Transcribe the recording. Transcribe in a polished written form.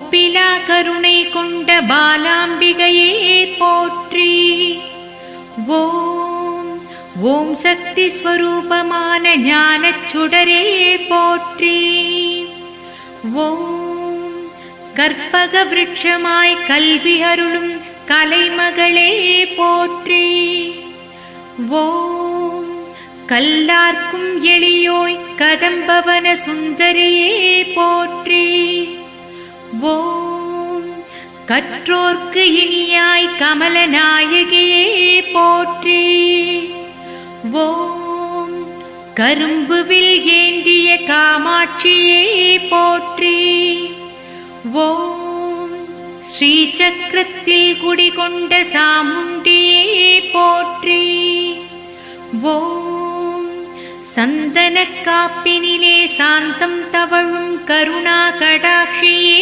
ஒப்பிலா கருணை கொண்ட பாலாம்பிகையே போற்றி. ஓம் ஓம் சக்தி ஸ்வரூபமான ஞானச் சுடரே போற்றி. ஓம் கற்பக விருட்சமாய் கல்வி அருளும் கலைமகளே போற்றி. ஓம் கல்லார்க்கும் எளியோய் கதம்பவன சுந்தரியே போற்றி. ஓம் கற்றோர்க்கு இனியாய் கமலநாயகியே போற்றி. ஓம் கரும்புவில் ஏந்திய காமாட்சியே போற்றி. ஓம் ஸ்ரீ சக்கரத்தில் குடிகொண்ட சாமுண்டியே போற்றி. ஓம் சந்தன காப்பினிலே சாந்தம் தவழும் கருணா கடாட்சியே